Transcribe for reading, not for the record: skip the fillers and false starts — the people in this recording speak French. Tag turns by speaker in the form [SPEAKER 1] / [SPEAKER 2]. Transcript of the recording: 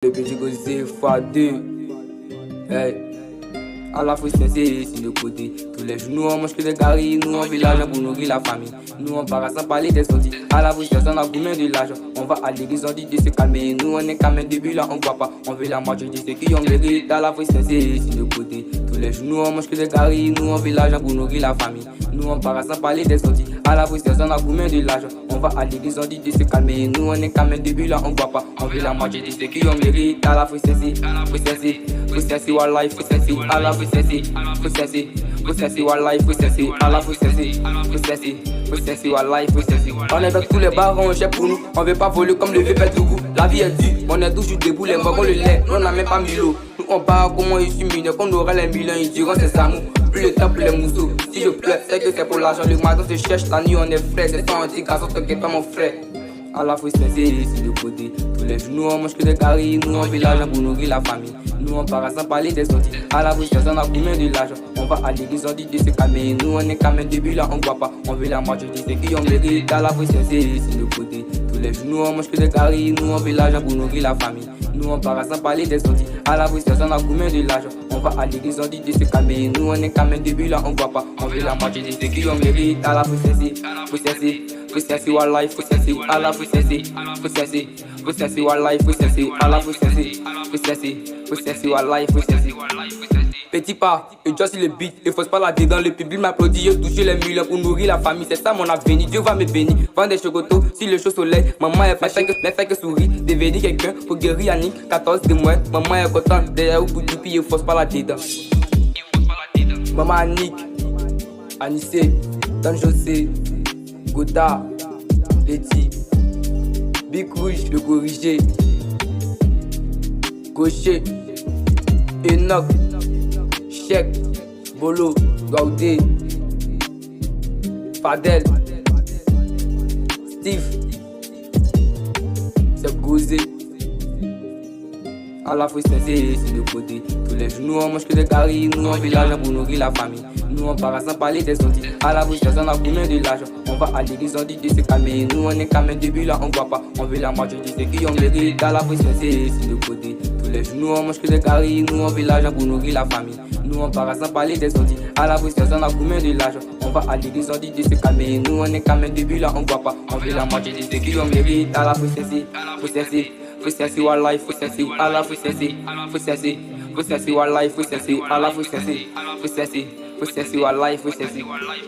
[SPEAKER 1] Le petit gosé fadé, hey. À la fois c'est sur le côté. Tous les jours nous on mange que des caries. Nous on vit l'argent pour nourrir la famille. Nous on part sans parler des sorties. À la fois on a combien de l'argent. On va à l'église, on dit de se calmer. Nous on est quand même début là, on voit pas. On veut la moitié de ceux qui ont mérité. À la fois c'est sur le côté. Tous les jours nous on mange que des caries. Nous on vit l'argent pour nourrir la famille. Nous on part sans parler des sorties. À la fois on a combien de l'argent. On va à l'église, on dit de se calmer. Nous on est quand même début là, on voit pas. On veut la moitié de ceux qui ont mérité. À la fois c'est wallahi, à la wallahi, à la wallahi, on est dans tous les bars, on cherche pour nous. On veut pas voler comme le vieux pète goût. La vie est dure, on est toujours debout, les vagons le lait, on n'a même pas mis l'eau. Nous on part comment je suis mineur, qu'on aura les millions, ils diront c'est ça nous. Plus le temps, plus les mousseaux. Si je pleure, c'est que c'est pour l'argent. Le matin se cherche, la nuit on est frais. C'est sans anti-garçon, t'inquiète pas mon frère. À la fois c'est sur le côté. Tous les jours nous on mange que des caries. Nous on vit l'argent pour nourrir la famille. Nous on part sans parler des sorties. À la fois on a combien de l'argent. On va à l'église, on dit de se calmer. Nous on est quand même début là, on voit pas. On veut la moitié de ceux qui ont mérité. À la fois c'est sur le côté. Tous les jours nous on mange que des caries. Nous on vit l'argent pour nourrir la famille. Nous on part sans parler des sorties. À la fois on a combien de l'argent. On va à l'église, on dit de se calmer. Nous on est quand même début là, on voit pas. On veut la moitié de ceux qui ont mérité. À la fois c'est wallahi, à la wallahi, à la wallahi, petit pas, et just le beat, et force pas la dedans, le public m'applaudit, je touche les millions pour nourrir la famille, c'est ça mon avenir, Dieu va me bénir, vendre des chocotos, si le chaud soleil, maman est fait que sourire, devenir quelqu'un pour guérir Yannick, 14 de moins, maman est contente, derrière au bout du pied, force pas la dedans. Maman Annick, Anissé, Don José, Godard, Letty, Big Rouge, le corrigé, Gaucher, Enoch, Cheikh, Bolo, Gaudé, Fadel, Steve, c'est Gozé. À la fois c'est sur le côté. Tous les jours nous on mange que des caries. Nous on vit l'argent pour nourrir la famille. Nous on part sans parler des sorties. À la bouche on a combien de l'argent. On va à l'église, on dit de se calmer. Nous on est quand même début là, on voit pas. On veut la moitié de ceux qui ont mérité. À la fois c'est sur le côté. Tous les jours nous on mange que des caries. Nous on vit l'argent pour nourrir la famille. Nous on part sans parler des sorties. À la bouche on a combien de l'argent. On va à l'église, on dit de se calmer. Nous on est quand même début là, on voit pas. On veut la moitié de ceux qui ont mérité. À la fois c'est wallahi, à la wallahi, à la wallahi,